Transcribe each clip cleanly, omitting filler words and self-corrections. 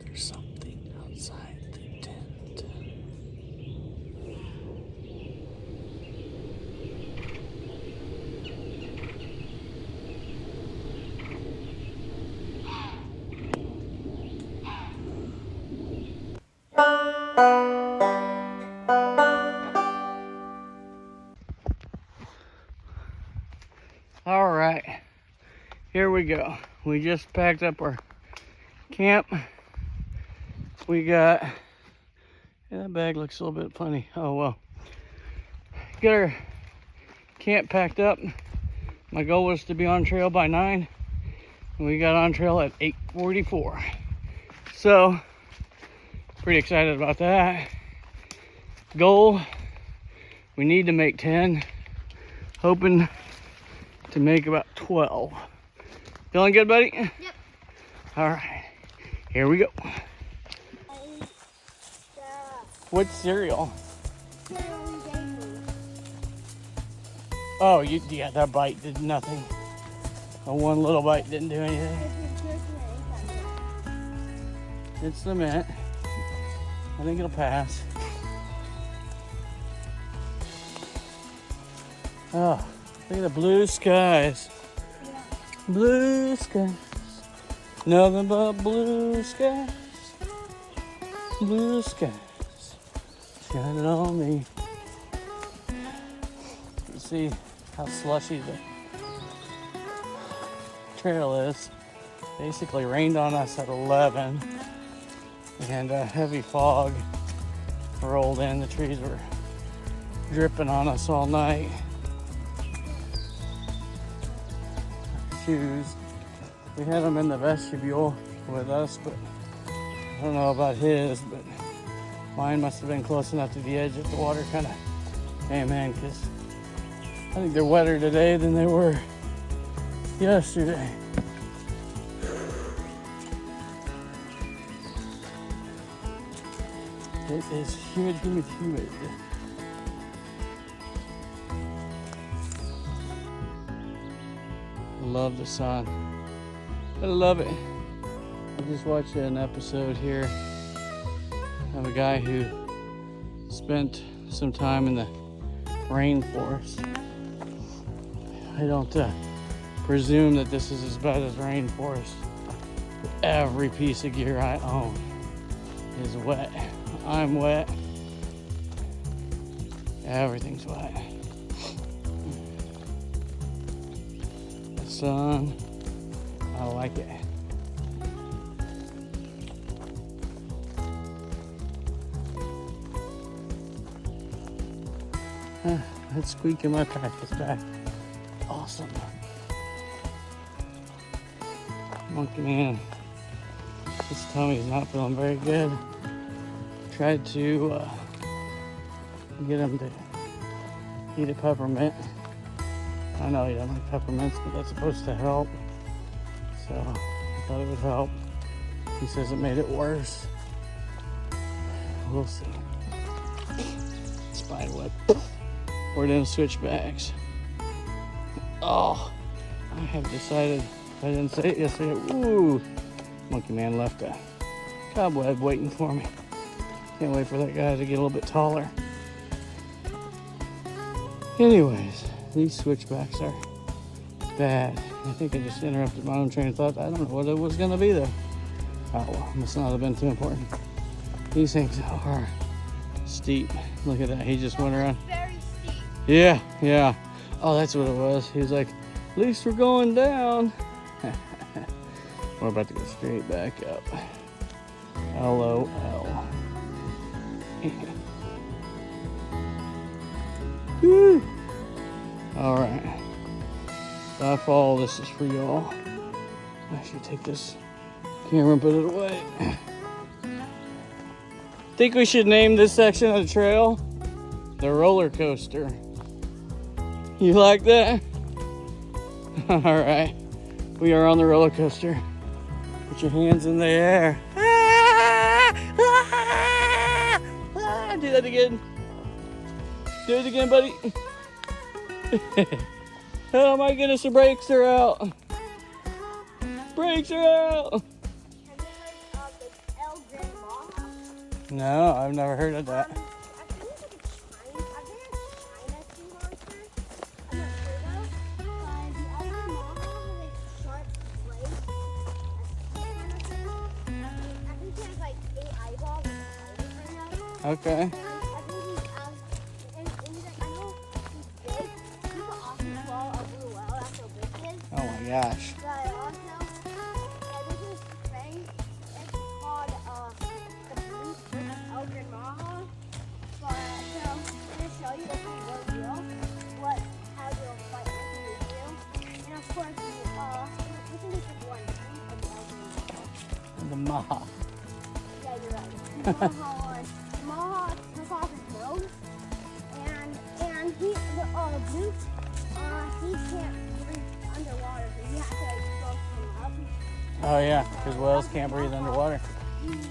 There's something outside the tent. All right, here we go. We just packed up our camp. We got, that bag looks a little bit funny. Oh well. Got our camp packed up. My goal was to be on trail by 9. And we got on trail at 8:44. So, pretty excited about that. Goal, we need to make 10. Hoping to make about 12. Feeling good, buddy? Yep. All right, here we go. What cereal? Oh, yeah, that bite did nothing. One little bite didn't do anything. It's the mint. I think it'll pass. Oh, look at the blue skies. Yeah. Blue skies. Nothing but blue skies. Blue skies. Shining on me. You see how slushy the trail is. Basically rained on us at 11. And a heavy fog rolled in. The trees were dripping on us all night. Shoes. We had them in the vestibule with us, but I don't know about his, but mine must have been close enough to the edge that the water kind of came in, because I think they're wetter today than they were yesterday. It is humid. I love the sun. I love it. I just watched an episode here of a guy who spent some time in the rainforest. I don't presume that this is as bad as rainforest. But every piece of gear I own is wet. I'm wet. Everything's wet. The sun, I like it. That squeak in my practice bag. Awesome. Monkey man. His tummy's not feeling very good. Tried to get him to eat a peppermint. I know he doesn't like peppermints, but that's supposed to help. So I thought it would help. He says it made it worse. We'll see. Spider web. We're in switchbacks. Oh, I have decided, if I didn't say it yesterday, ooh, Monkey Man left a cobweb waiting for me. Can't wait for that guy to get a little bit taller. Anyways, these switchbacks are bad. I think I just interrupted my own train of thought. I don't know what it was going to be though. Oh, well, must not have been too important. These things are steep. Look at that. He just went around. Very steep. Yeah. Oh, that's what it was. He was like, at least we're going down. We're about to go straight back up. LOL. Woo. All right. By fall, this is for y'all. I should take this camera and put it away. Think we should name this section of the trail the roller coaster. You like that? All right. We are on the roller coaster. Put your hands in the air. Do that again. Do it again, buddy. Oh my goodness, the brakes are out. Brakes are out. And then the No, I've never heard of that. I think it's like a China. I think it's China sea monster. I'm not sure though. But the other Maha has like sharp blades. Kind of thing. I think he has like 8 eyeballs and eyes right now. Okay. And I think he's like, I know he's big. He could also swallow a blue whale. That's how big he is. Oh my gosh. But also, this is thing. It's called the blue Elgin Maha. But so I'm gonna show you if we will deal how they'll fight with you. And of course, we can just one of the Elgin The Maha. Yeah, you're right. The Maha took off his nose, and he the blue he can't breathe underwater, so you have to like float him up. Oh yeah, because whales can't breathe underwater. He's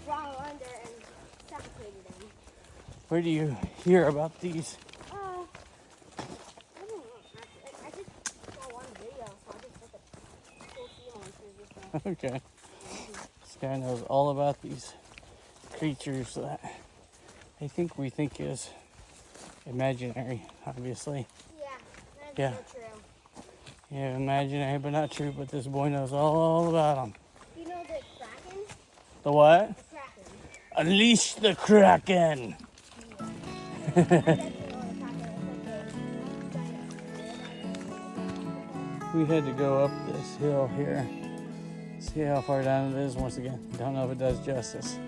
drawn under and suffocated him. Where do you hear about these? I don't know. I just saw one video, so I just looked at cool sea monsters and stuff. Okay. This guy knows all about these creatures that I think we think is imaginary, obviously. Yeah, that's so true. Yeah, imaginary, but not true. But this boy knows all about them. You know the Kraken? The what? The Kraken. Unleash the Kraken! We had to go up this hill here. See how far down it is. Once again, don't know if it does justice.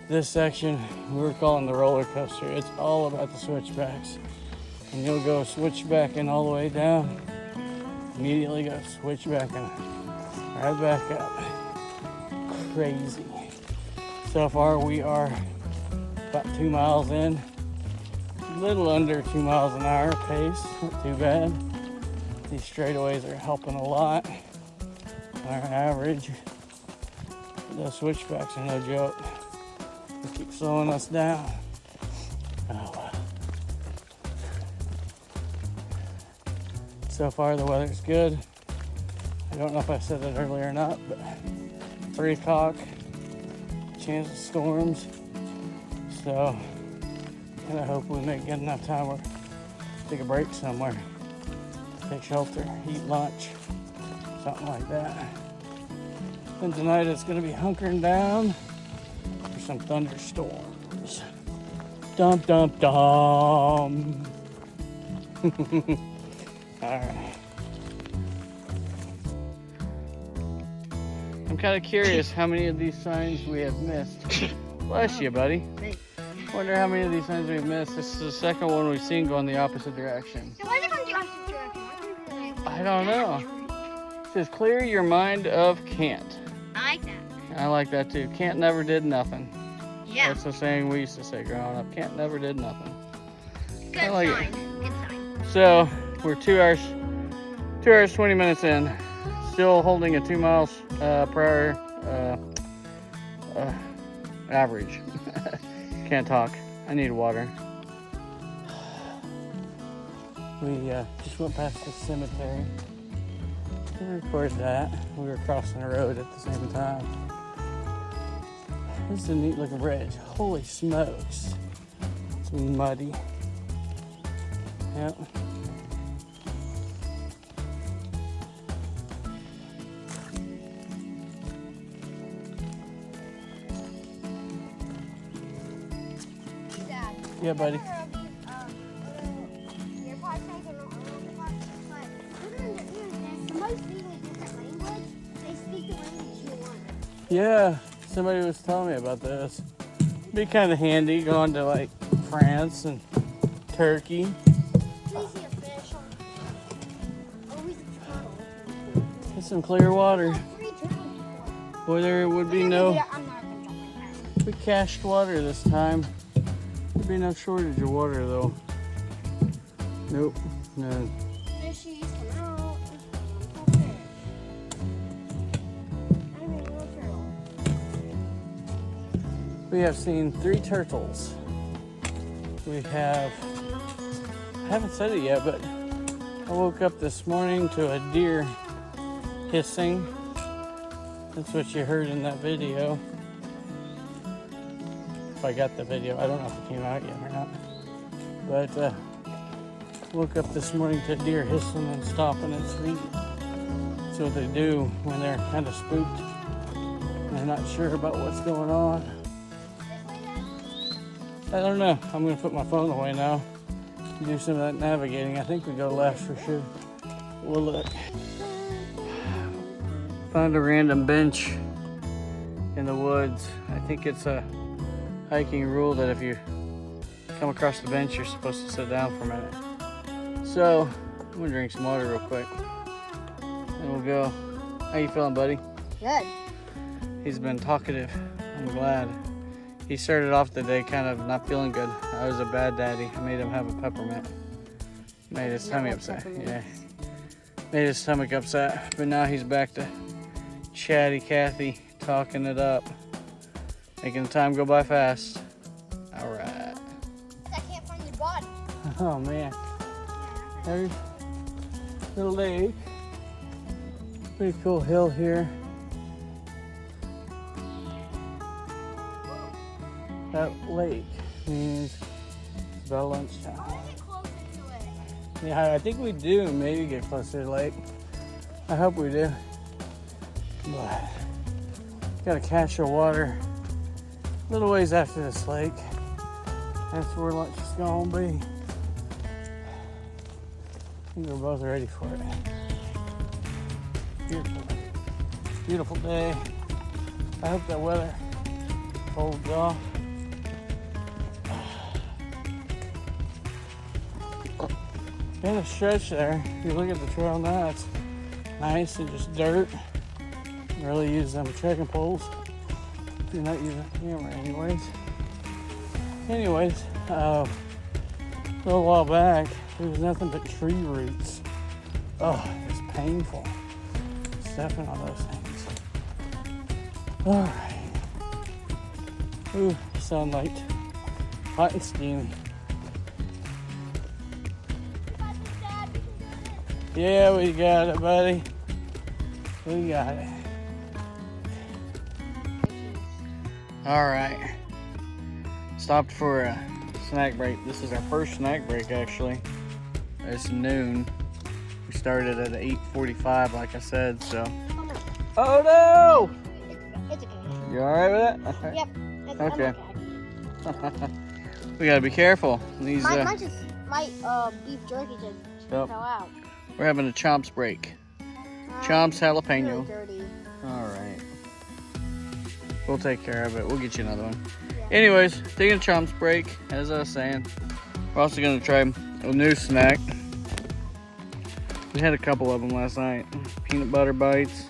This section we're calling the roller coaster. It's all about the switchbacks. And you'll go switchbacking all the way down. Immediately go switchbacking right back up. Crazy. So far we are about 2 miles in. A little under 2 miles an hour pace. Not too bad. These straightaways are helping a lot. On average, those switchbacks are no joke. They keep slowing us down. Oh well. So far the weather's good. I don't know if I said it earlier or not, but 3 o'clock, chance of storms. So, and I hope we make good enough time to take a break somewhere. Take shelter, eat lunch, something like that. And tonight it's going to be hunkering down for some thunderstorms. Dum dum dum. Alright. I'm kind of curious how many of these signs we have missed. Bless you, buddy. Wonder how many of these signs we've missed. This is the second one we've seen going the opposite direction. So why is it going the opposite direction? I don't know. It says clear your mind of can't. I like that. I like that too. Can't never did nothing. Yeah. That's the saying we used to say growing up. Can't never did nothing. Good I like sign. it. Good sign. So we're 2 hours 20 minutes in. Still holding a 2 miles per hour average. Can't talk. I need water. We just went past the cemetery. Didn't record that. We were crossing the road at the same time. This is a neat looking bridge. Holy smokes. It's muddy. Yep. Dad. Yeah, buddy. Yeah, somebody was telling me about this. Be kind of handy going to like France and Turkey. Get some clear water. Boy, there would be no. We cached water this time. There'd be no shortage of water though. Nope, none. Fishies come out. We have seen 3 turtles. We have, I haven't said it yet, but I woke up this morning to a deer hissing. That's what you heard in that video. if I got the video. I don't know if it came out yet or not. But woke up this morning to deer hissing and stomping and screaming. That's what they do when they're kind of spooked. They're not sure about what's going on. I don't know. I'm going to put my phone away now. Do some of that navigating. I think we go left for sure. We'll look. Found a random bench in the woods. I think it's a hiking rule that if you come across the bench, you're supposed to sit down for a minute. So, I'm gonna drink some water real quick. And we'll go. How you feeling, buddy? Good. He's been talkative. I'm glad. He started off the day kind of not feeling good. I was a bad daddy. I made him have a peppermint. Made his tummy upset. Yeah. Made his stomach upset. But now he's back to chatty Cathy, talking it up. Making the time go by fast. Alright. I can't find your body. Oh man. There's the lake. Pretty cool hill here. That lake means it's about lunchtime. I want to get closer to it. Yeah, I think we do maybe get closer to the lake. I hope we do. But gotta catch the water a little ways after this lake. That's where lunch is gonna be. I think we're both ready for it. Beautiful. Beautiful day. I hope that weather holds off. In a stretch there, if you look at the trail now, it's nice and just dirt. Really use them trekking poles if you're not using a camera anyways. A little while back, there was nothing but tree roots. Oh, it's painful stepping on those things. All right. Ooh, sunlight, hot and steamy. Yeah, we got it, buddy. We got it. All right. Stopped for a snack break. This is our first snack break, actually. It's noon. We started at 8:45, like I said, so. Oh no! It's okay. You all right with that? Yep. Okay. I'm okay. We gotta be careful. These. My beef jerky just Yep. fell out. We're having a chomps break. Chomps jalapeno. Really dirty. All right. We'll take care of it. We'll get you another one. Yeah. Anyways, taking a chomps break, as I was saying. We're also gonna try a new snack. We had a couple of them last night. Peanut butter bites.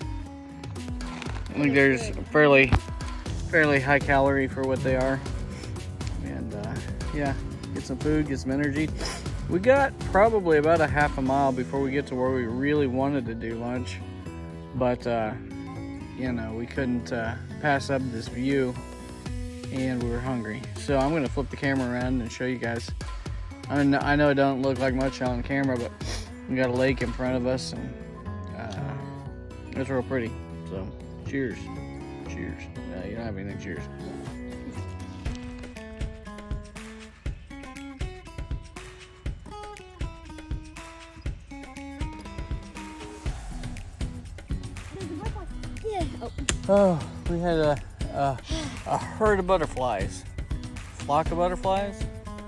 I think there's fairly high calorie for what they are. And yeah, get some food, get some energy. We got probably about a half a mile before we get to where we really wanted to do lunch. But, you know, we couldn't pass up this view and we were hungry. So I'm going to flip the camera around and show you guys. I know it don't look like much on camera, but we got a lake in front of us and it's real pretty. So, cheers. Cheers. You don't have anything. Cheers. Oh, we had a herd of butterflies. Flock of butterflies?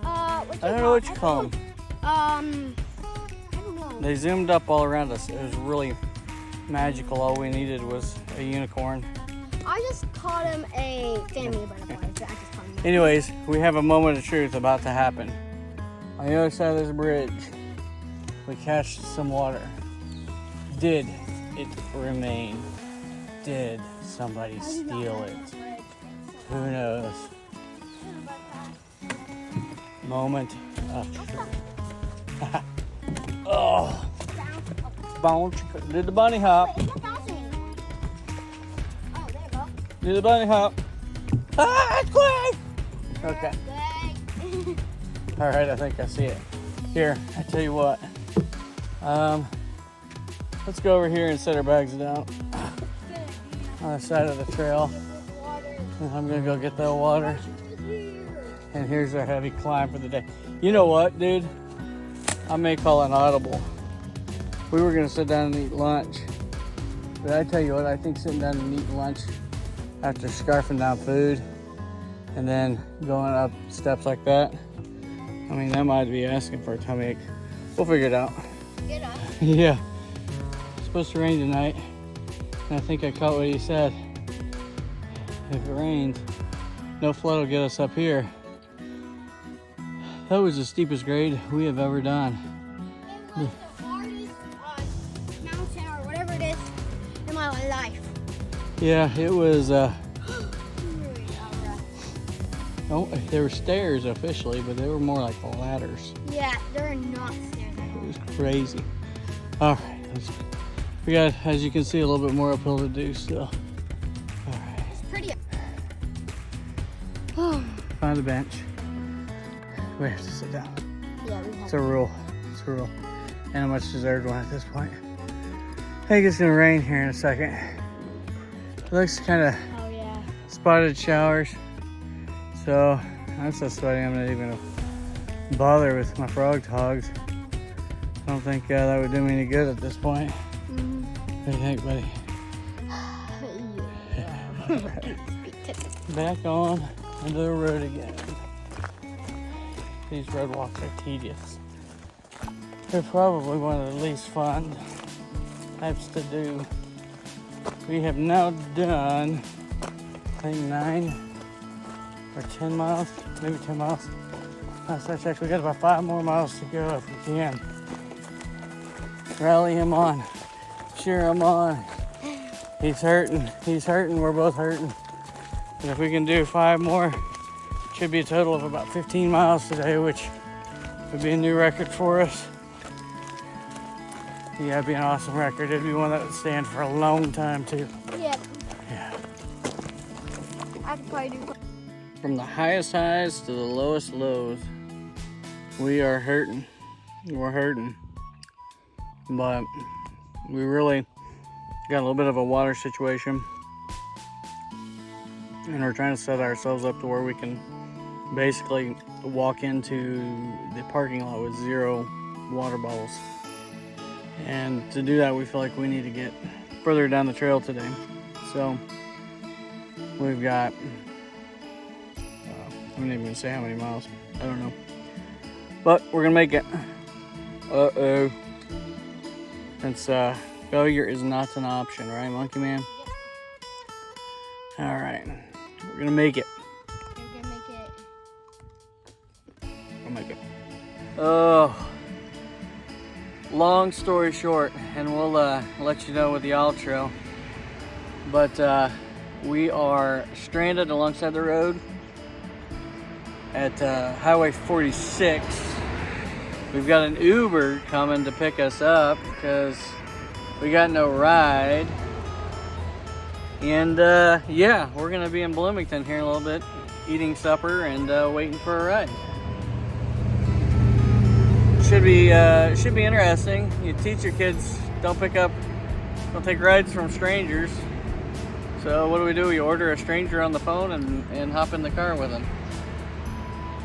I don't know what you call them. I don't know. They zoomed up all around us. It was really magical. All we needed was a unicorn. I just called him a family butterfly. So I just called him. Anyways, we have a moment of truth about to happen. On the other side of this bridge, we cached some water. Did it remain? Did somebody steal it? Who knows? Moment of truth. Oh, bounce! Did the bunny hop? It's not bouncing anymore. Oh, there you go. Do the bunny hop. Ah, it's quick! Okay. Good. All right, I think I see it. Here, I tell you what. Let's go over here and set our bags down on the side of the trail. And I'm gonna go get that water. And here's our heavy climb for the day. You know what, dude? I may call an audible. We were gonna sit down and eat lunch. But I tell you what, I think sitting down and eating lunch after scarfing down food and then going up steps like that, I mean, that might be asking for a tummy ache. We'll figure it out. Get up. Yeah. It's supposed to rain tonight. And I think I caught what he said. If it rains, no flood will get us up here. That was the steepest grade we have ever done. It was the hardest mountain or whatever it is in my life. Yeah, it was, oh, there were stairs officially, but they were more like ladders. Yeah, they're not stairs. It was crazy. All right, we got, as you can see, a little bit more uphill to do still. All right. It's pretty. Find a bench. We have to sit down. Yeah, we have. It's a rule. It's a rule. And a much deserved one at this point. I think it's gonna rain here in a second. It looks kind of Oh yeah. spotted showers. So I'm so sweaty I'm not even gonna bother with my frog togs. I don't think that would do me any good at this point. Mm-hmm. What do you think, buddy? Back on into the road again. These road walks are tedious. They're probably one of the least fun types to do. We have now done, I think 9 or 10 miles, maybe 10 miles. Last I checked, we got about 5 more miles to go if we can. Rally him on, cheer him on. He's hurting, we're both hurting. And if we can do 5 more, should be a total of about 15 miles today, which would be a new record for us. Yeah, it'd be an awesome record. It'd be one that would stand for a long time too. Yeah. Yeah. I could probably do. From the highest highs to the lowest lows, we are hurting. We're hurting. But we really got a little bit of a water situation. And we're trying to set ourselves up to where we can basically walk into the parking lot with 0 water bottles. And to do that, we feel like we need to get further down the trail today. So we've got, I'm not even gonna say how many miles. I don't know. But we're gonna make it. Uh-oh. Since failure is not an option, right, Monkey Man? Yep. All right. We're gonna make it. You're gonna make it. We'll make it. Oh. Long story short, and we'll let you know with the outro. But we are stranded alongside the road at Highway 46. We've got an Uber coming to pick us up because we got no ride. And yeah, we're gonna be in Bloomington here in a little bit, eating supper and waiting for a ride. Should be interesting. You teach your kids don't take rides from strangers. So what do? We order a stranger on the phone and hop in the car with them.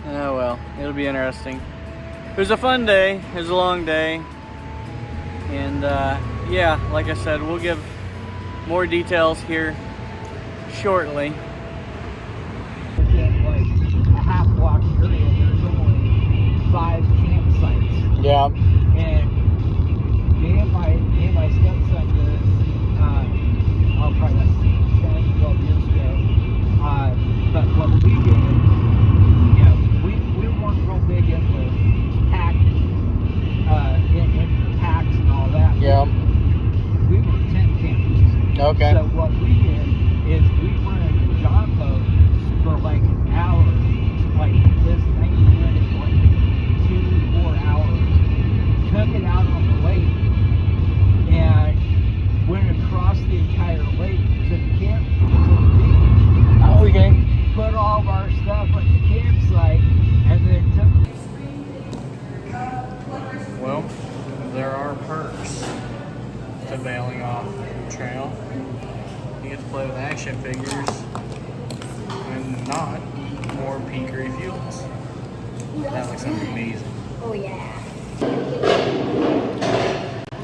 Oh well, it'll be interesting. It was a fun day. It was a long day. And yeah, like I said, we'll give more details here shortly. Within like a half block area, there's only 5 campsites. Yeah. And me and my stepson did it, probably 10, 12 years ago. But what we did, we weren't real big into packs and all that. Yeah. We were tent campers. Okay. So what we did is we rented a John boat for like an hour. Like this thing we rented for like 2-4 hours. Took it out on the lake and went across the entire lake to the camp, to the beach. Oh, okay. Put all of our stuff at the campsite and then took. Well, there are perks to bailing off the trail. You get to play with action figures and not eat more peak refuels. That looks amazing. Oh yeah.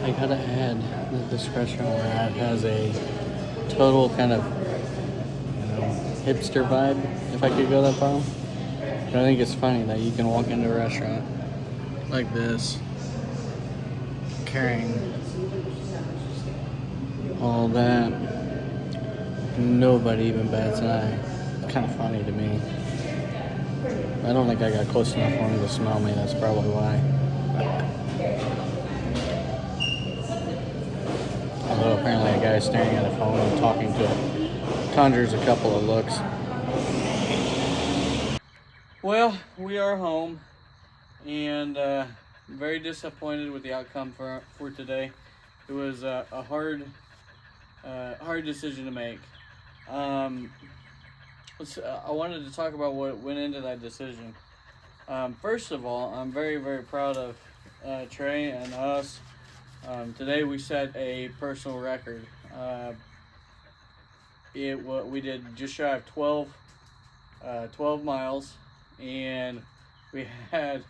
I gotta add that this restaurant we're at has a total kind of, hipster vibe, if I could go that far. But I think it's funny that you can walk into a restaurant like this, carrying all that. Nobody even bats an eye. It's kind of funny to me. I don't think I got close enough for him to smell me. That's probably why. Although apparently a guy staring at a phone and talking to it conjures a couple of looks. Well, we are home, and very disappointed with the outcome for today. It was a hard decision to make. I wanted to talk about what went into that decision. First of all, I'm very, very proud of Trey and us. Today we set a personal record. We did just shy of 12 miles, and we had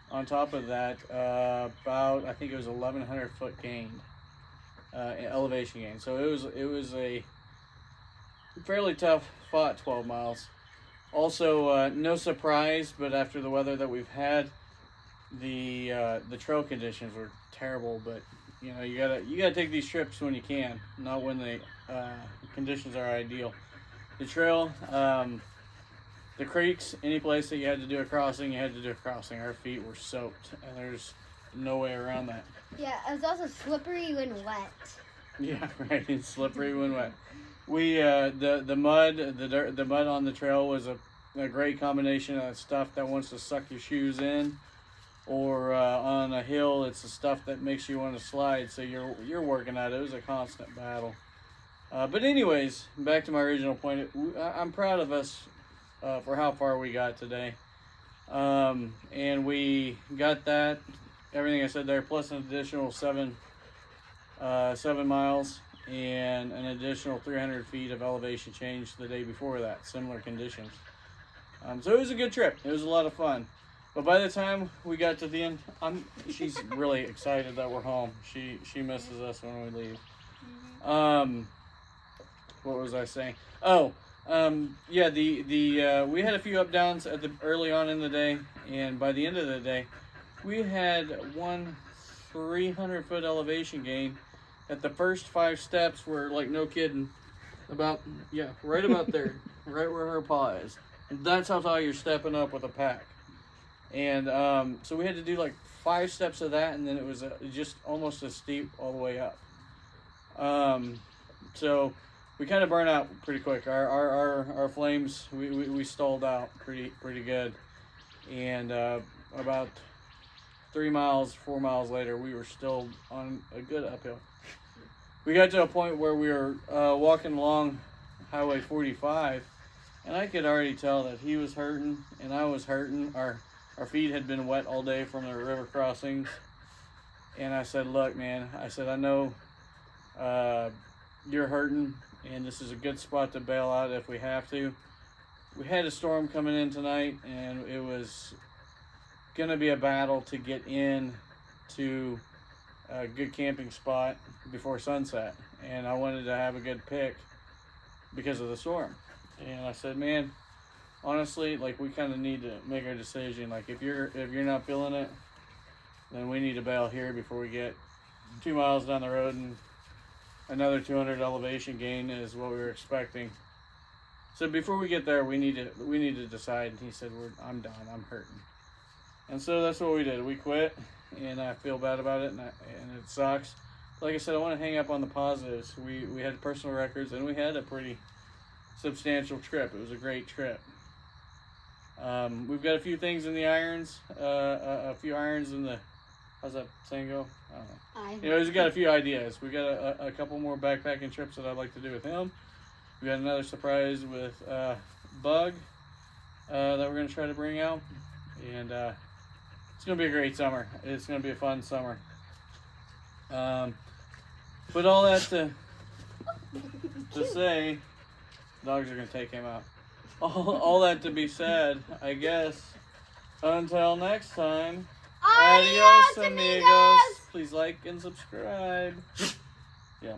on top of that about, I think it was 1,100 foot gained, elevation gain. So it was a fairly tough fought 12 miles. Also, no surprise, but after the weather that we've had, the trail conditions were terrible. But you gotta take these trips when you can, not when the conditions are ideal. The trail, the creeks, any place that you had to do a crossing, you had to do a crossing. Our feet were soaked, and there's no way around that. Yeah, it was also slippery when wet. Yeah, right. It's slippery when wet. We the mud on the trail was a great combination of stuff that wants to suck your shoes in, or on a hill it's the stuff that makes you want to slide. So you're working at it. It was a constant battle. But anyways, back to my original point. I'm proud of us for how far we got today, and we got that everything I said there plus an additional 7 miles. And an additional 300 feet of elevation change the day before that, similar conditions. So it was a good trip. It was a lot of fun. But by the time we got to the end, she's really excited that we're home. She misses us when we leave. What was I saying? Oh, yeah. We had a few up downs early on in the day, and by the end of the day, we had one 300 foot elevation gain. At the first 5 steps were, like, no kidding, right about there, right where her paw is. That's how tall you're stepping up with a pack. And so we had to do like 5 steps of that, and then it was just almost as steep all the way up. So we kind of burned out pretty quick. Our flames, we stalled out pretty good. And about 4 miles later, we were still on a good uphill. We got to a point where we were walking along Highway 45, and I could already tell that he was hurting and I was hurting. Our feet had been wet all day from the river crossings. And I said, look, man, I know you're hurting, and this is a good spot to bail out if we have to. We had a storm coming in tonight, and it was going to be a battle to get in to a good camping spot before sunset, and I wanted to have a good pick because of the storm. And I said, man, honestly, like, we kind of need to make our decision. Like, if you're not feeling it, then we need to bail here before we get 2 miles down the road and another 200 elevation gain is what we were expecting. So before we get there, we need to decide. And he said, I'm done, I'm hurting. And so that's what we did. We quit. And I feel bad about it, and it sucks. Like I said, I want to hang up on the positives. We had personal records, and we had a pretty substantial trip. It was a great trip. We've got a few things in the irons, a few irons in the, how's that saying go? I don't know. We've got a few ideas. We got a couple more backpacking trips that I'd like to do with him. We got another surprise with Bug that we're going to try to bring out, and it's going to be a great summer. It's going to be a fun summer. But all that to say, dogs are going to take him out. all that to be said, I guess. Until next time. Adios, Adios, amigos. Please like and subscribe. Yeah.